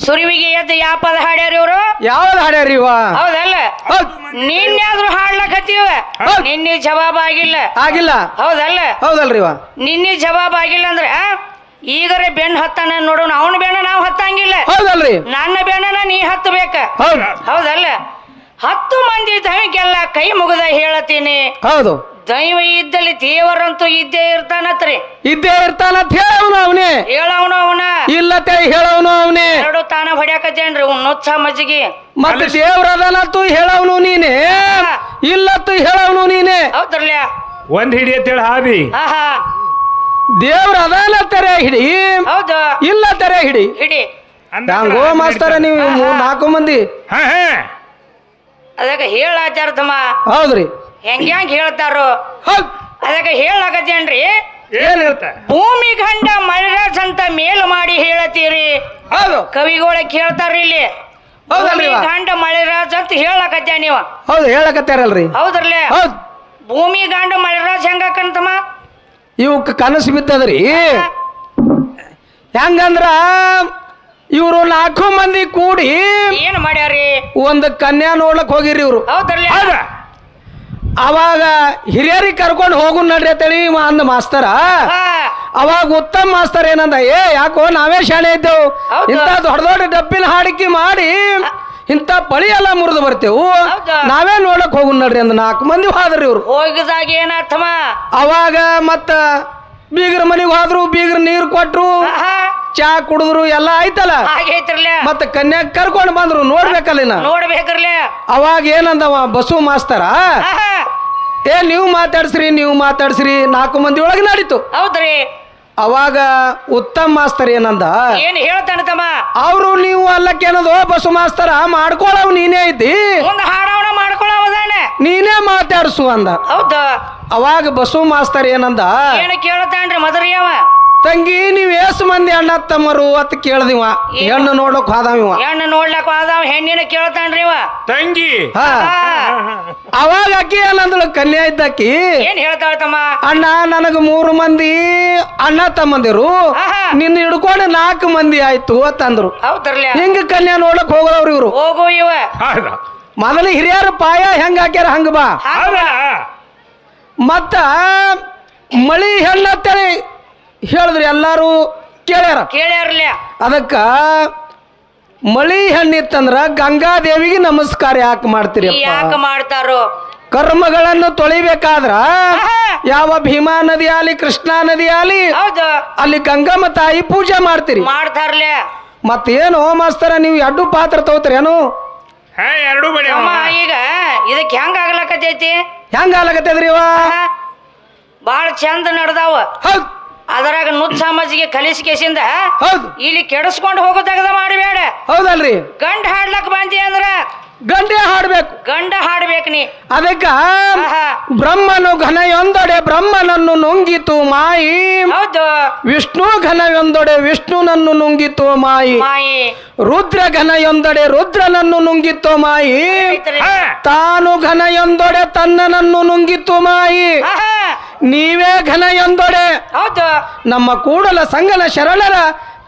ಸುರುವಿಗೆ ಎದ್ದು ಯಾವ ಪದ ಹಾಡ್ಯಾರ ಇವ್ರು ಯಾವ್ದು ಹಾಡ್ಯಾರಿ ಇವ ಹೌದಲ್ಲ ನಿನ್ಯಾದ್ರು ಹಾಡ್ಲಕತ್ತೀವ ನಿನ್ನೆ ಜವಾಬ್ ಆಗಿಲ್ಲ ಆಗಿಲ್ಲ ಹೌದಲ್ಲ ಹೌದಲ್ರಿ ಇವ ನಿನ್ನೆ ಜವಾಬ್ ಆಗಿಲ್ಲ ಅಂದ್ರೆ ಈಗರೆ ಬೆನ್ ಹತ್ತಾನ ನೋಡೋಣ ಅವನ ಬೆನ್ನ ನಾವು ಹತ್ತಂಗಿಲ್ಲ ಹೌದಲ್ರಿ ನನ್ನ ಬೆನ್ನ ನೀ ಹತ್ತಬೇಕ ಹೌದು ಹೌದಲ್ಲ 10 ಮಂದಿ ದೈವಕ್ಕೆಲ್ಲ ಕೈ ಮುಗಿದ ಹೇಳತೀನಿ ಹೌದು ದೈವ ಇದ್ದಲ್ಲಿ ದೇವರಂತೂ ಇದ್ದೇ ಇರ್ತಾನತ್ರಿ ಇದ್ದೇ ಇರ್ತಾನಂತ ಹೇಳವನು ಅವನೇ ಹೇಳವನು ಅವನ ಇಲ್ಲತ್ತೆ ಹೇಳವನು ಅವನೇ ಎರಡು ತಾನ ಹೊಡ್ಯಾಕತ್ತೇನ್ರಿ ನೊಚ್ಚ ಮಜ್ಜಿಗೆ ಮತ್ತೆ ದೇವ್ರದನಂತೂ ಹೇಳವನು ನೀನೆ ಇಲ್ಲತ್ತು ಹೇಳವನು ನೀನೆ ಹೌದ್ರಲ್ಲ ಒಂದ್ ಹಿಡಿ ಅಂತೇಳಿ ಹಾದಿ ಆಹಾ ದೇವ್ರ ಅದನ ತೆರೆ ಹಿಡಿ ಹೌದು ಇಲ್ಲ ತೆರೆ ಹಿಡಿ ಹಿಡಿ ಹಂಗೋ ಮಾಸ್ತರ ನೀವು 4 ಮಂದಿ ಅದಕ್ಕೆ ಹೇಳಾಚಾರದಮ್ಮ ಹೌದ್ರಿ ಹೆಂಗ್ಯಾಂಗ ಹೇಳ್ತಾರೋ ಹೌದ್ ಅದಕ್ಕೆ ಹೇಳಾಕತ್ತೇನ್ರಿ ಏನ್ ಹೇಳ್ತ ಭೂಮಿ ಗಂಡ ಮಳೆರಾಜ್ ಅಂತ ಮೇಲ್ ಮಾಡಿ ಹೇಳತ್ತೀರಿ ಹೌದು ಕವಿಗಳ ಕೇಳ್ತಾರ ಇಲ್ಲಿ ಹೌದಲ್ರಿ ಭೂಮಿ ಗಂಡ ಮಳೆರಾಜ್ ಅಂತ ಹೇಳಕತ್ಯ ನೀವ ಹೌದು ಹೇಳಕತ್ತಾರಲ್ರಿ ಹೌದ್ರಲ್ಲ ಹೌದ್ ಭೂಮಿ ಗಂಡ ಮಳೆರಾಜ್ ಹೆಂಗಕ್ಕಂತಮ್ಮ ಇವಕ್ ಕನಸು ಬಿದ್ದದ್ರಿ ಹೆಂಗಂದ್ರ ಇವ್ರು 4 ಮಂದಿ ಕೂಡಿ ಏನ್ ಮಾಡ್ಯಾರಿ ಒಂದು ಕನ್ಯಾ ನೋಡ್ಲಕ್ ಹೋಗಿರಿ ಇವ್ರು ಹೌದ್ರಲ್ಲ ಅವಾಗ ಹಿರಿಯರಿಗೆ ಕರ್ಕೊಂಡು ಹೋಗು ನಡ್ರಿ ಅಂತೇಳಿ ಅಂದ ಮಾಸ್ತರ ಅವಾಗ ಉತ್ತಮ್ ಮಾಸ್ತರ್ ಏನಂದ ಯಾಕೋ ನಾವೇ ಶಾಲೆ ಇದ್ದೆವು ಇಂತ ದೊಡ್ಡ ದೊಡ್ಡ ಡಬ್ಬಿನ ಹಾಡಿಕೆ ಮಾಡಿ ಇಂತ ಪಳಿ ಎಲ್ಲ ಮುರಿದು ಬರ್ತೇವು ನಾವೇ ನೋಡಕ್ ಹೋಗು ನಡ್ರಿ ಅಂದ 4 ಮಂದಿ ಹೋದ್ರಿ ಇವ್ರು ಹೋಗಿದಾಗ ಏನಾತಮ್ಮ ಅವಾಗ ಮತ್ತ ಬೀಗ್ರ ಮನೆಗೆ ಹೋದ್ರು ಬೀಗ್ರ ನೀರು ಕೊಟ್ರು ಚಾ ಕುಡಿದ್ರು ಎಲ್ಲ ಆಯ್ತಲ್ಲ ಹಾಗೈತ್ರಲ್ಲ ಮತ್ತ ಕನ್ಯಾಗ ಕರ್ಕೊಂಡು ಬಂದ್ರು ನೋಡ್ಬೇಕಲ್ಲ ನೋಡ್ಬೇಕ್ರಲ್ಲ ಅವಾಗ ಏನಂದವ ಬಸು ಮಾಸ್ತರ ನೀವು ಮಾತಾಡ್ಸ್ರಿ 4 ಮಂದಿ ಒಳಗೆ ನಡೀತು ಹೌದ್ರಿ ಅವಾಗ ಉತ್ತಮ್ ಮಾಸ್ತರ್ ಏನಂದ ಏನ್ ಹೇಳ್ತಾನತಮ್ಮ ಅವ್ರು ನೀವು ಅಲ್ಲಕ್ಕೇನದು ಬಸು ಮಾಸ್ತರ ಮಾಡ್ಕೊಳವ್ ನೀನೇ ಐತಿ ಮುಂದ ಹಾಡವಣ ಮಾಡ್ಕೊಳವದಾನ ನೀನೇ ಮಾತಾಡ್ಸು ಅಂದ ಹೌದ ಅವಾಗ ಬಸು ಮಾಸ್ತರ್ ಏನಂದ ಏನ ಕೇಳ್ತಾನ್ರಿ ಮದರಿಯವ ತಂಗಿ ನೀವ್ ಏಸು ಮಂದಿ ಅಣ್ಣ ತಮ್ಮರು ಅಂತ ಕೇಳ್ದಿವ ಹೆಣ್ಣು ನೋಡ್ಲಕ್ ಹೋದವ ಹೆಣ್ಣು ನೋಡ್ಲಕ್ ಹೋದವ ಹೆಣ್ಣಿನ ಕೇಳ್ತಾನ್ರಿ ಇವ ತಂಗಿ ಅವಾಗ ಅಕ್ಕಿ ಏನಂದಳು ಕನ್ಯಾ ಇದ್ದಕ್ಕಿ ಏನ್ ಹೇಳ್ತಾಳತಮ್ಮ ಅಣ್ಣ ನನಗ 3 ಮಂದಿ ಅಣ್ಣ ತಮ್ಮಂದಿರು ನಿನ್ನ ಹಿಡ್ಕೊಂಡು 4 ಮಂದಿ ಆಯ್ತು ಅಂತಂದ್ರು ಹೌದ್ರಲ್ಲ ಹಿಂಗ ಕನ್ಯಾ ನೋಡಕ್ ಹೋಗದವ್ರು ಇವ್ರು ಹೋಗು ಇವ ಮೊದಲು ಹಿರಿಯರ ಪಾಯ ಹೆಂಗ ಹಾಕ್ಯಾರ ಹಂಗ ಬಾ ಮತ್ತ ಮಳಿ ಹೆಣ್ಣತ್ತೇಳಿ ಹೇಳಿದ್ರಿ ಎಲ್ಲಾರು ಕೇಳ್ಯಾರಲ್ಲ ಅದಕ್ಕ ಮಳಿ ಹೆಣ್ಣಿತ್ತಂದ್ರ ಗಂಗಾದೇವಿಗೆ ನಮಸ್ಕಾರ ಯಾಕೆ ಮಾಡ್ತೀರಿ ಯಾಕೆ ಮಾಡ್ತಾರೋ ಕರ್ಮಗಳನ್ನು ತೊಳಿಬೇಕಾದ್ರ ಯಾವ ಭೀಮಾ ನದಿ ಆಲಿ ಕೃಷ್ಣಾ ನದಿ ಆಲಿ ಹೌದು ಅಲ್ಲಿ ಗಂಗಮ್ಮ ತಾಯಿ ಪೂಜೆ ಮಾಡ್ತೀರಿ ಮಾಡ್ತಾರಲ್ಲ ಮತ್ತೇನು ಮಾಸ್ತರ ನೀವು 2 ಪಾತ್ರ ತಗೋತೀರಿ ಏನು ಎರಡು ಈಗ ಇದಕ್ಕೆ ಹೆಂಗ ಆಗ್ಲಕತೈತಿ ಹೆಂಗ ಆಗ್ಲಕತ್ತದ್ರಿ ಇವ ಬಾಳ ಚಂದ ನಡ್ದಾವ ಹೌದ್ ಅದರಾಗ ನುಚ್ಚ ಮಜ್ಜಿಗೆ ಕಲಿಸಿಕೆಸಿಂದ ಹೌದು ಇಲ್ಲಿ ಕೆಡಿಸ್ಕೊಂಡು ಹೋಗೋದಾಗದ ಮಾಡಬೇಡ ಹೌದಲ್ರಿ ಗಂಡ ಹಾಡ್ಲಕ್ ಬಂದಿ ಅಂದ್ರ ಗಂಡೆ ಹಾಡ್ಬೇಕು ಗಂಡ ಹಾಡ್ಬೇಕು ನೀ ಅದಕ್ಕ ಬ್ರಹ್ಮನು ಘನಯೊಂದೊಡೆ ಬ್ರಹ್ಮನನ್ನು ನುಂಗಿತು ಮಾಯಿ ಹೌದು ವಿಷ್ಣು ಘನಯೊಂದೊಡೆ ವಿಷ್ಣುನನ್ನು ನುಂಗಿತು ಮಾಯಿ ಮಾಯಿ ರುದ್ರ ಘನಯೊಂದೊಡೆ ರುದ್ರನನ್ನು ನುಂಗಿತು ಮಾಯಿ ತಾನು ಘನಯೊಂದೊಡೆ ತನ್ನನನ್ನು ನುಂಗಿತು ಮಾಯಿ ನೀವೇ ಘನಯೊಂದೊಡೆ ಹೌದು ನಮ್ಮ ಕೂಡಲ ಸಂಗನ ಶರಣರ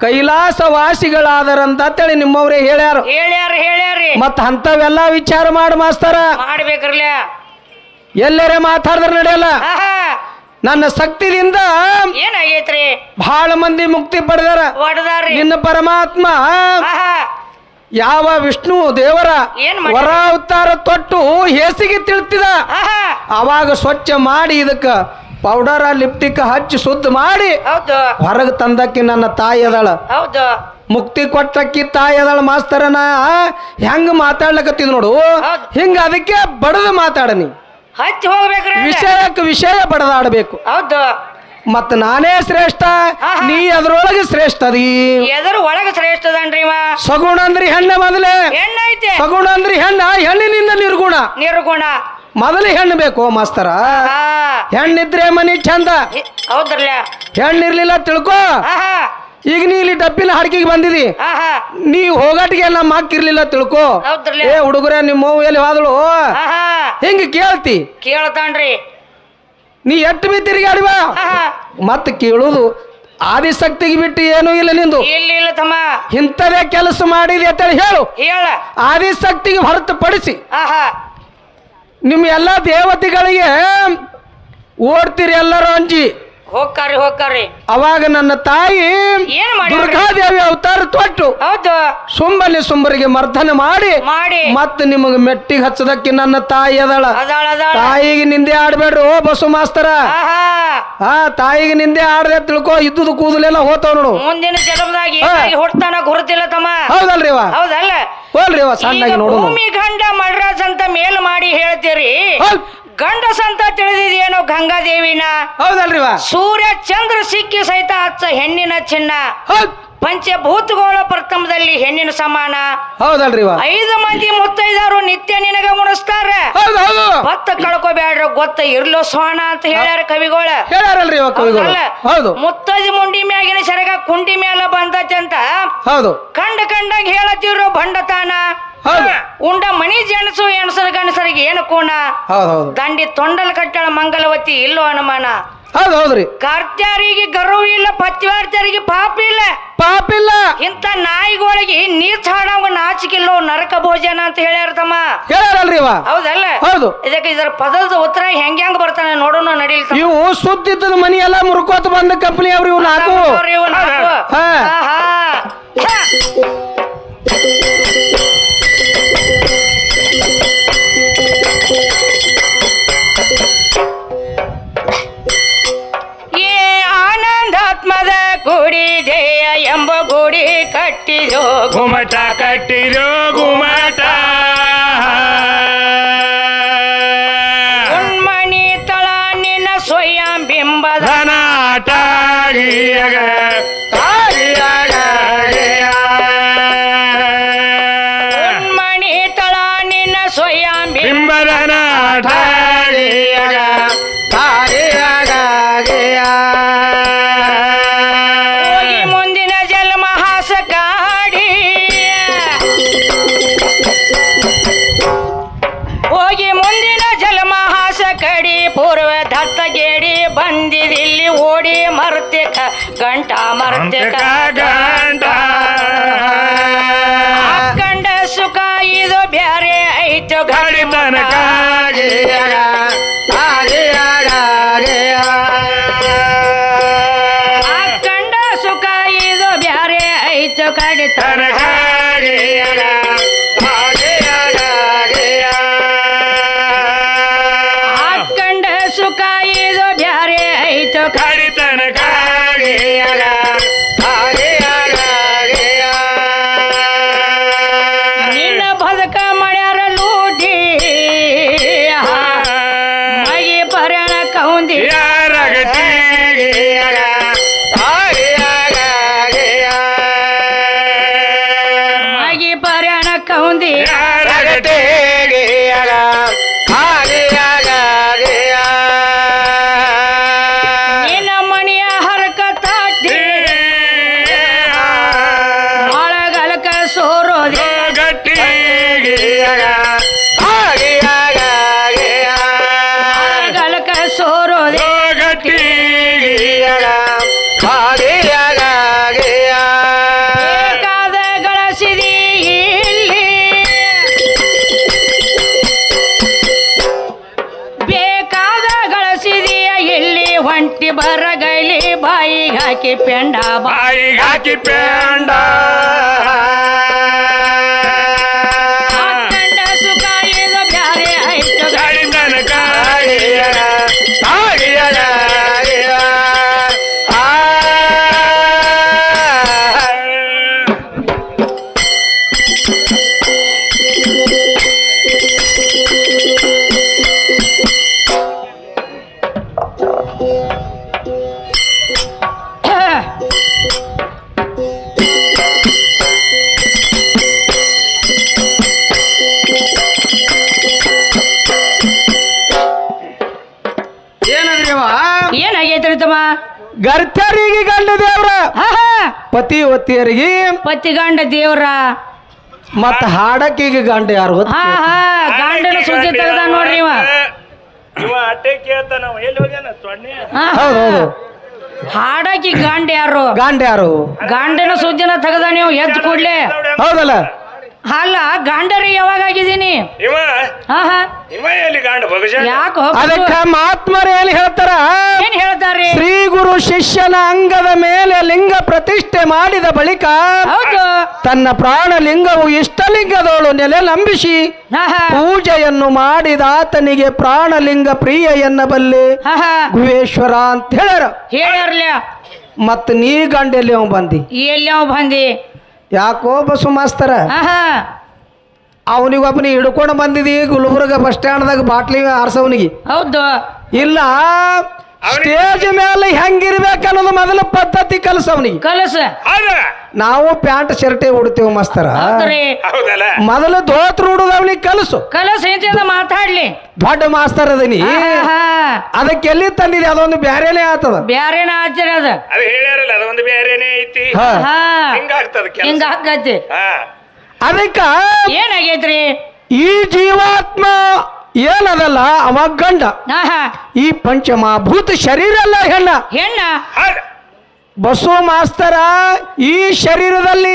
ಕೈಲಾಸವಾಸಿಗಳಾದರಂತೇಳಿ ನಿಮ್ಮವ್ರೇ ಹೇಳ್ಯಾರ ಹೇಳ್ಯಾರಿ ಮತ್ತ ಅಂತವೆಲ್ಲ ವಿಚಾರ ಮಾಡಿ ಮಾಸ್ತರ ಮಾಡ್ಬೇಕ್ರಲ್ಲ ಎಲ್ಲರೇ ಮಾತಾಡಿದ್ರ ನಡೆಯಲ್ಲ ನನ್ನ ಶಕ್ತಿದಿಂದ ಏನಾಗೈತ್ರಿ ಬಹಳ ಮಂದಿ ಮುಕ್ತಿ ಪಡೆದಾರ ನಿನ್ನ ಪರಮಾತ್ಮ ಯಾವ ವಿಷ್ಣು ದೇವರ ವರ ಅವತಾರ ತೊಟ್ಟು ಹೇಸಿಗೆ ತಿಳ್ತಿದ ಅವಾಗ ಸ್ವಚ್ಛ ಮಾಡಿ ಇದಕ್ಕ ಪೌಡರ್ ಲಿಪ್ಟಿಕ್ ಹಚ್ಚಿ ಶುದ್ಧ ಮಾಡಿ ಹೊರಗೆ ತಂದಕ್ಕಿ ನನ್ನ ತಾಯಿ ಅದಳ ಮುಕ್ತಿ ಕೊಟ್ಟಕ್ಕಿ ತಾಯಿ ಅದಳ ಮಾಸ್ತರನ ಹೆಂಗ ಮಾತಾಡ್ಲಕತ್ತಿದ್ ನೋಡು ಹಿಂಗ ಅದಕ್ಕೆ ಬಡದು ಮಾತಾಡನಿ ಹಚ್ಚಿ ಹೋಗ್ಬೇಕ್ರಿ ವಿಷಯ ಬಡದಾಡಬೇಕು ಮತ್ತ ನಾನೇ ಶ್ರೇಷ್ಠ ನೀ ಅದ್ರೊಳಗೆ ಶ್ರೇಷ್ಠ ಅದಿ ಎದ್ರ ಒಳಗ ಶ್ರೇಷ್ಠದನ್ರಿ ಸಗುಣ ಅಂದ್ರಿ ಹೆಣ್ಣ ಮೊದಲೇ ಸಗುಣ ಅಂದ್ರಿ ಹೆಣ್ಣಿನಿಂದ ನಿರ್ಗುಣ ಮೊದಲು ಹೆಣ್ಣು ಬೇಕು ಮಾಸ್ತರ ಹೆಣ್ಣಿದ್ರೆ ಮನಿ ಚಂದ ಹೌದ್ರಲ್ಲ ಹೆಣ್ಣಿರ್ಲಿಲ್ಲ ತಿಳ್ಕೊ ಈಗ ನೀ ಇಲ್ಲಿ ಡಬ್ಬಿನ ಹಡ್ಕಿಗೆ ಬಂದಿದಿ ನೀ ಹೋಗಟ್ಟಿಗೆ ನಮ್ಮ ಅಕ್ಕಿರ್ಲಿಲ್ಲ ತಿಳ್ಕೊ ಹುಡುಗರ ನಿಮ್ಮ ಎಲ್ಲಿ ಹೋದಳು ಹಿಂಗ ಕೇಳ್ತಾನ್ರಿ ನೀ ಎಟ್ಟು ಬಿ ತಿರುಗಾಡಿವ ಮತ್ತ ಕೇಳುದು ಆದಿಶಕ್ತಿಗೆ ಬಿಟ್ಟು ಏನೂ ಇಲ್ಲ ನಿಂದು. ಇಲ್ಲ ತಮ್ಮ. ಇಂಥದೇ ಕೆಲಸ ಮಾಡಿದೆ ಅಂತೇಳಿ ಹೇಳು. ಹೇಳ. ಆದಿಶಕ್ತಿಗೆ ಹೊರತುಪಡಿಸಿ ಆಹಾ ನಿಮ್ಮ ಎಲ್ಲ ದೇವತೆಗಳಿಗೆ ಓಡ್ತೀರಿ ಎಲ್ಲರೂ ಅಂಜಿ. ಹೋಗ್ಕಾರಿ. ಅವಾಗ ನನ್ನ ತಾಯಿ ಏನ್ ಮಾಡಿ ದುರ್ಗಾದೇವಿ ಅವತಾರ ತೊಟ್ಟು ಹೌದು ಸುಂಬರಿಗೆ ಮರ್ದನ ಮಾಡಿ ಮತ್ತೆ ನಿಮಗೆ ಮೆಟ್ಟಿಗೆ ಹಚ್ಚದಕ್ಕೆ ನನ್ನ ತಾಯಿ ಅದಳ. ತಾಯಿಗೆ ನಿಂದೆ ಆಡ್ಬೇಡ್ರು ಬಸು ಮಾಸ್ತರ. ತಾಯಿಗೆ ನಿಂದೆ ಆಡ್ದೆ ತಿಳ್ಕೊ, ಇದ್ದುದು ಕೂದಲೆಲ್ಲ ಹೋತಾವ್ ನೋಡು. ಮುಂದಿನ ಜನ್ಮದಾಗ ಹುಡ್ತಾನ ಗುರುತಿಲ್ಲ ತಮ್ಮ. ಹೌದಲ್ರಿ ಹೌದಲ್ಲ ಹೋಲ್ರಿ ಸಣ್ಣಾಗಿ ನೋಡು. ಭೂಮಿ ಗಂಡ ಮಡ್ರಾಜ್ ಅಂತ ಮೇಲ್ ಮಾಡಿ ಹೇಳ್ತೀರಿ, ಗಂಡಸ ಅಂತ ತಿಳಿದಿದೇನೋ ಗಂಗಾದೇವಿನ. ಹೌದಲ್ರಿ ಸೂರ್ಯ ಚಂದ್ರ ಸಿಕ್ಕಿ ಸಹಿತ ಹಚ್ಚ ಹೆಣ್ಣಿನ ಚಿನ್ನ. ಪಂಚಭೂತಗೋಳ ಪ್ರಥಮದಲ್ಲಿ ಹೆಣ್ಣಿನ ಸಮಾನ. ಹೌದಲ್ರಿ 5 ಮಂದಿ ಮುತ್ತೈದರು ನಿತ್ಯ ನಿನಗ ಮುಣಿಸ್ತಾರ. ಭತ್ತ ಕಳ್ಕೋಬ್ಯಾಡ್ರ ಗೊತ್ತ ಇರ್ಲೋ ಸ್ವಾನ ಅಂತ ಹೇಳ್ಯಾರ ಕವಿಗೋಳ. ಹೇಳ್ಯಾರಲ್ರಿ ಹೌದು. ಮುತ್ತೈದು ಮುಂಡಿ ಮ್ಯಾಗಿನ ಸೆರಗ ಕುಂಡಿ ಮ್ಯಾಲ ಬಂದತಿ ಅಂತ ಹೌದು ಕಂಡಂಗ ಹೇಳತಿರೋ ಭಂಡತಾನ. ಉಂಡ ಮಣಿ ಜಣಸು ಎಣಸರ ಗಣಸರಿಗೆ ಏನು ಕೂಣ. ದಂಡಿ ತೊಂಡಲ್ ಕಟ್ಟಳ ಮಂಗಲವತಿ ಇಲ್ಲೋ ಅನುಮಾನ. ಹೌದ್ರಿ ಕರ್ತ್ಯಾರಿಗೆ ಗರ್ವ ಇಲ್ಲ, ಪತ್ವಾರ್ತ್ಯಾರಿಗೆ ಪಾಪ ಇಲ್ಲ. ಇಂತ ನಾಯಿಗಳಿಗೆ ನೀಚ್ ಹಾಡಂಗ ನಾಚಿಕಿಲ್ಲೋ ನರಕ ಭೋಜನ ಅಂತ ಹೇಳ್ಯಾರ ತಮ್ಮ. ಹೇಳ್ಯಾರಲ್ರಿ ಹೌದಲ್ಲ. ಹೌದು. ಇದರ ಪದದ ಉತ್ತರ ಹೆಂಗ್ ಬರ್ತಾನೆ ನೋಡೋಣ ನಡೀಲ್. ಇವು ಸುದ್ದಿದ್ದದ ಮನಿ ಎಲ್ಲ ಮುರ್ಕೋತ ಬಂದ ಕಂಪನಿ ಅವ್ರಿ ಇವ್ ನಾಲ್ಕು. ಆನಂದಾತ್ಮದ ಗುಡಿ ಜಯ ಎಂಬ ಗುಡಿ ಕಟ್ಟಿದೋ ಗುಮಟ ಕಟ್ಟಿದೋ ಗುಮಟ. ಉಣ್ಮಣಿ ತಳ ನಿನ್ನ ಸ್ವಯಂ ಬಿಂಬದ ನಾಟ. ಉಣ್ಮಣಿ ತಳ ನಿನ್ನ ಸ್ವಯಂ ಬಿಂಬದ ನಾಟ. ಹೋಗಿ ಮುಂದಿನ ಜನ್ಮ ಹಾಸ ಕಾಡಿ. ಹೋಗಿ ಮುಂದಿನ ಜನ್ಮ ಹಾಸ ಕಡಿ. ಪೂರ್ವ ದತ್ತಗೇಡಿ ಬಂದಿದಿಲ್ಲಿ ಓಡಿ ಮರ್ತಿಕ ಗಂಟ ಮರ್ತಿಕ ಗಂಟ. ಕಂಡ ಸುಖ ಇದು ಬ್ಯಾರೆ ಐತು ಗಡಿತನ ಕಂಡ ಸುಖ ಇದು ಬ್ಯಾರೆ ಐತು ಕಡಿತನ. ಕಂಡ ಸುಖ ಇದು ಬ್ಯಾರೆ ಐತು ಕಡಿತನ. ನಿನ್ನ ಬದುಕ ಮಾಡ್ಯಾರ ಲೂಟಿ. ಮಗಿ ಪರ್ಯಾಣ ಕೌಂದಿ ಮಗಿ ಪರ್ಯಾಣ ಕೌಂದಿ. ನಿನ್ನ ಮಣಿಯ ಹರಕ ತಾಟಿ ಒಳಗಲಕ ಸೋರೋದಿ ಗಟ್ಟಿ. ಒಳಗಲಕ ಸೋರೋದಿ ಗಟ್ಟಿ. ಬೇಕಾದ ಗಳಸಿದಿ ಇಲ್ಲಿ. ಬೇಕಾದ ಗಳಸಿದಿಯ ಇಲ್ಲಿ ಹೊಂಟಿ ಬರಗೈಲಿ ಬಾಯಿಗೆ ಹಾಕಿ ಪೆಂಡ ಬಾಯಿಗೆ ಹಾಕಿ ಪೆಂಡ. ಕಂಡ ಸುಖ ಇದು ಬ್ಯಾರೆ ಐತು ಗಡಿತನ ಏನಾಗೈತ್ರಿ ತಮ್ಮ? ಗರ್ತರಿಗೆ ಗಂಡ ದೇವ್ರ, ಪತಿವತಿಯರಿಗೆ ಪತಿ ಗಂಡ ದೇವ್ರ, ಮತ್ತ ಹಾಡಕ್ಕಿಗೆ ಗಂಡ ಯಾರು ಗೊತ್ತ? ಗಂಡನ ಸುದ್ದಿ ತೆಗ್ದ ನೋಡ್ರಿ ಇವ. ಅಟ್ಟೆ ಕೇಳ್ತಾನ ಎಲ್ಲಿ ಹೋಗ್ಯಾನ ಸೊನ್ನೆ. ಹೌದು ಹಾಡಾಕಿ ಗಾಂಡ ಯಾರು ಗಾಂಡ್ಯಾರು ಗಾಂಡಿನ ಸುದ್ದಿನ ತೆಗದ ನೀವು ಎದ್ದು ಕೂಡ್ಲೆ ಹೌದಲ್ಲ ಅಲ್ಲ ಗಾಂಡರಿ ಯಾವಾಗ ಆಗಿದ್ದೀನಿ ಇವ ಹಾ ಹಾ ಇವ ಎಲ್ಲಿ ಗಾಂಡ ಭವಿಷ್ಯ ಯಾಕೋ ಅದಕ್ಕ ಮಹಾತ್ಮರು ಏನ್ ಹೇಳ್ತಾರ ಏನ್ ಹೇಳ್ತಾರ್ರಿ ಶ್ರೀ ಗುರು ಶಿಷ್ಯನ ಅಂಗದ ಮೇಲೆ ಲಿಂಗ ಪ್ರತಿಷ್ಠೆ ಮಾಡಿದ ಬಳಿಕ ಹೌದು ತನ್ನ ಪ್ರಾಣ ಲಿಂಗವು ಇಷ್ಟಲಿಂಗದೋಳು ನೆಲೆ ನಂಬಿಸಿ ಹಾ ಹಾ ಪೂಜೆಯನ್ನು ಮಾಡಿದ ಆತನಿಗೆ ಪ್ರಾಣಲಿಂಗ ಪ್ರಿಯ ಎನ್ನಬಲ್ಲೆ ಹಾ ಹಾ ಗುಹೇಶ್ವರ ಅಂತ ಹೇಳ್ಯಾರ ಹೇಳ್ಯಾರ್ಲ ಮತ್ ನೀ ಗಂಡೆಲ್ಲಿ ಅವ್ ಬಂದಿ ಎಲ್ಲಿ ಅವ್ ಬಂದಿ ಯಾಕೋ ಬಸು ಮಾಸ್ತರ ಹಾ ಹಾ ಅವನಿಗೊಬ್ಬನಿ ಹಿಡ್ಕೊಂಡು ಬಂದಿದಿ ಗುಲ್ಬರ್ಗ ಬಸ್ ಸ್ಟ್ಯಾಂಡ್ದಾಗ ಬಾಟ್ಲಿ ಆರ್ಸವನಿಗೆ ಹೌದು ಇಲ್ಲ ಸ್ಟೇಜ್ ಮೇಲೆ ಹೆಂಗಿರ್ಬೇಕನ್ನೋದು ಮೊದಲ ಪದ್ಧತಿ ಕಲಸವನಿಗೆ ಕಲಸ ಹೌದ ನಾವು ಪ್ಯಾಂಟ್ ಶರ್ಟೇ ಉಡ್ತೇವೆ ಮಾಸ್ತರ ಹೌದ್ರಿ ಹೌದಲ್ಲ ಮೊದಲು ಧೋತ್ರ ಉಡುದವನಿಗೆ ಕಲಸು ಕಲಸ ಎಂತ ಮಾತಾಡ್ಲಿ ದೊಡ್ಡ ಮಾಸ್ತರ್ ಅದನಿ ಹಾ ಅದಕ್ಕೆ ಎಲ್ಲಿ ತಂದಿದೆ ಅದೊಂದು ಬ್ಯಾರೇನೆ ಆತದ ಬ್ಯಾರೇನ ಆಚರ ಅದ ಅದು ಹೇಳ್ಯಾರಲ್ಲ ಅದು ಒಂದು ಬೇರೆನೇ ಐತಿ ಹಾ. ಹಾ ಹಿಂಗಾಗ್ತದ ಕೆಲಸ ಹಿಂಗ ಹಾಕತಿ ಹಾ ಅದಕ್ಕ ಏನಾಗೈತ್ರಿ ಈ ಜೀವಾತ್ಮ ಏನದಲ್ಲ ಅವ ಗಂಡ ಹಾ ಹಾ ಈ ಪಂಚಮಭೂತ ಶರೀರ ಅಲ್ಲ ಹೆಣ್ಣ ಹೆಣ್ಣ ಹೌದ ಬಸವ ಮಾಸ್ತರ ಈ ಶರೀರದಲ್ಲಿ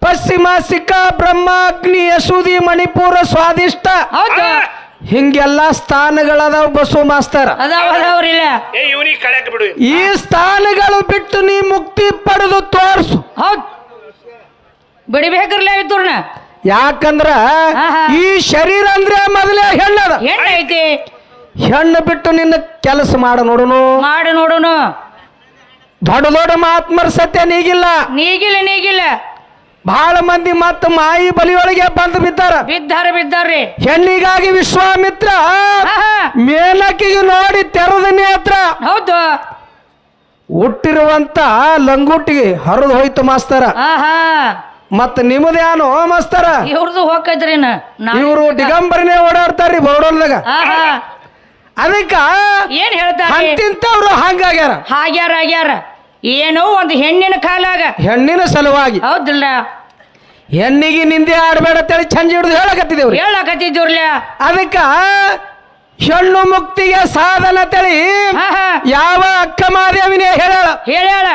ಪಶ್ಚಿಮ ಸಿಕ್ಕ ಬ್ರಹ್ಮ ಅಗ್ನಿ ಯಸೂದಿ ಮಣಿಪುರ ಸ್ವಾದಿಷ್ಟ ಹೌದು ಹಿಂಗೆಲ್ಲ ಸ್ಥಾನಗಳದಾವ ಬಸವ ಮಾಸ್ತರ ಅದಾವ್ರಿಲ್ಲ ಏ ಇವನಿಗೆ ಕಳ್ಯಾಕ ಬಿಡು ಈ ಸ್ಥಾನಗಳು ಬಿಟ್ಟು ನೀ ಮುಕ್ತಿ ಪಡೆದು ತೋರ್ಸು ಹೌದ್ ಬಿಡಿಬೇಕ್ರಲ್ಲ ಇದ್ದೂರ್ನ ಯಾಕಂದ್ರ ಆಹಾ. ಈ ಶರೀರ ಅಂದ್ರೆ ಮೊದಲೇ ಹೆಣ್ಣದ ಹೆಣ್ಣ ಐತಿ ಹೆಣ್ಣು ಬಿಟ್ಟು ನಿನ್ನ ಕೆಲಸ ಮಾಡ ನೋಡುನು ಮಾಡು ನೋಡುನು ದೊಡ್ಡ ದೊಡ್ಡ ಮಹಾತ್ಮರ ಸತ್ಯ ನೀಗಿಲ್ಲ ನೀಗಿಲ್ಲ ಬಹಳ ಮಂದಿ ಮತ್ತ ಮಾಯಿ ಬಲಿಯೊಳಗೆ ಬಂದು ಬಿದ್ದಾರ ಬಿದ್ದಾರ್ರಿ ಹೆಣ್ಣಿಗಾಗಿ ವಿಶ್ವಾಮಿತ್ರ ಹಾ ಹಾ ಮೇಲಕ್ಕಿಗೆ ನೋಡಿ ತೆರೆದ ನೇತ್ರ ಹೌದು ಹುಟ್ಟಿರುವಂತ ಲಂಗುಟಿಗೆ ಹರಿದು ಹೋಯ್ತು ಮಾಸ್ತರ ಹಾ ಹಾ ಮತ್ತ ನಿಮ್ಮದೇನು ಮಾಸ್ತರ ಇವ್ರದ್ದು ಹೋಗೈತ್ರಿ ಇವರು ದಿಗಂಬರನೇ ಓಡಾಡ್ತಾರ್ರಿ ಬೋರ್ಡೋಲ್ದಾಗ ಹಾ ಹಾ ಅದಕ್ಕ ಏನ್ ಹೇಳ್ತಾರೆ ಹಂತಿಂತವ್ರು ಹಂಗಾಗ್ಯಾರ ಆಗ್ಯಾರ ಏನೋ ಒಂದು ಹೆಣ್ಣಿನ ಕಾಲಾಗ ಹೆಣ್ಣಿನ ಸಲುವಾಗಿ ಹೌದಿಲ್ಲ ಹೆಣ್ಣಿಗೆ ನಿಂದೆ ಆಡ್ಬೇಡ ತಳಿ ಚಂಜ ಹಿಡಿದು ಹೇಳಕತ್ತಿದೇವ್ರಿ ಹೇಳಕತ್ತಿದ್ರಲ್ಲ ಅದಕ್ಕ ಹೆಣ್ಣು ಮುಕ್ತಿಗೆ ಸಾಧನ ತಳಿ ಹಾ ಹಾ ಯಾವ ಅಕ್ಕ ಮಹಾದೇವಿನೇ ಹೇಳ್ಯಾಳ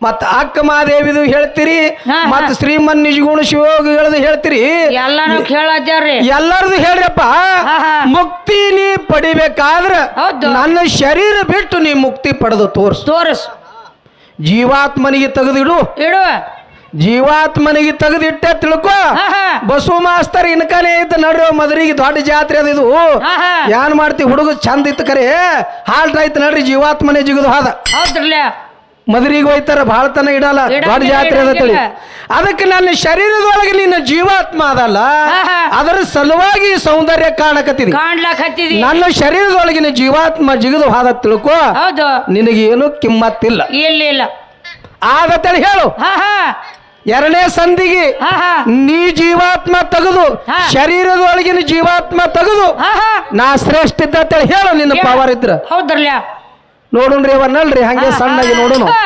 ಮತ್ತ ಅಕ್ಕ ಮಹಾದೇವಿದು ಹೇಳ್ತೀರಿ ಹಾ, ಹಾ. ಮತ್ತ ಶ್ರೀಮನ್ ನಿಜಗುಣ ಶಿವಯೋಗಿಗಳದು ಹೇಳ್ತೀರಿ ಎಲ್ಲಾನು ಕೇಳತ್ತಾರ್ರಿ ಎಲ್ಲರದು ಹೇಳ್ರಪ್ಪ ಹಾ, ಹಾ. ಮುಕ್ತಿ ನೀ ಪಡಿಬೇಕಾದ್ರ ಹೌದು. ನನ್ನ ಶರೀರ ಬಿಟ್ಟು ನೀ ಮುಕ್ತಿ ಪಡೆದು ತೋರ್ಸ್ ಜೀವಾತ್ಮನಿಗೆ ತೆಗೆದಿಡು ಇಡು ಜೀವಾತ್ಮನಿಗೆ ತೆಗೆದಿಟ್ಟೆ ತಿಳ್ಕೊ ಹಾ ಹಾ ಬಸವ ಮಾಸ್ತರ್ ಇನ್ಕನೇ ಇದ್ದ ನಡ್ರಿ ಮದರಿಗೆ ದೊಡ್ಡ ಜಾತ್ರೆ ಅದು ಇದು ಹಾ, ಹಾ. ಏನ್ ಮಾಡ್ತಿ ಹುಡುಗ ಚಂದ ಇತ್ತು ಕರೆ ಹಾಲ್ಟ್ ನಡ್ರಿ ಜೀವಾತ್ಮನೆ ಜಿಗದು ಹಾದ ಹೌದ್ರಲ್ಲ ಮದರಿಗೆ ಹೋಯ್ತಾರ ಬಹಳ ತನ ಇಡಲ್ಲ ಇಡಂಗಿಲ್ಲ, ದೊಡ್ಡ ಜಾತ್ರೆ ಅದ ತಳಿ ಇಡಂಗಿಲ್ಲ. ಅದಕ್ಕೆ ನನ್ನ ಶರೀರದೊಳಗೆ ನಿನ್ನ ಜೀವಾತ್ಮ ಅದಲ್ಲ ಹಾ, ಹಾ. ಅದರ ಸಲುವಾಗಿ ಸೌಂದರ್ಯ ಕಾಣಕತ್ತಿದಿ ಕಾಣ್ಲಾಕ್ ಹತ್ತಿದಿ ನನ್ನ ಶರೀರದೊಳಗಿನ ಜೀವಾತ್ಮ ಜಿಗದು ಹಾದ ತಿಳ್ಕೊ ಹೌದು ನಿನಗೇನು ಕಿಮ್ಮತ್ತಿಲ್ಲ ಇಲ್ಲ ಆದ ತಳಿ ಹೇಳು ಹಾ ಹಾ ಎರಡನೇ ಸಂಧಿಗೆ ಹಾ ಹಾ ನೀ ಜೀವಾತ್ಮ ತೆಗೆದು ಹಾ. ಶರೀರದೊಳಗಿನ ಜೀವಾತ್ಮ ತೆಗೆದು ಹಾ ಹಾ ನಾ ಶ್ರೇಷ್ಠ ಇದ್ದ ಅಂತೇಳಿ ಹೇಳು ನಿನ್ನ ಹೇಳು. ಪವರ್ ಇದ್ರ ಹೌದ್ರಲ್ಲ ನೋಡುನ್ರಿ ಅವ ನಲ್ರಿ ಹಂಗೆ ಹಾ, ಸಣ್ಣಗೆ ಹಾ, ನೋಡುನು ಹಾ.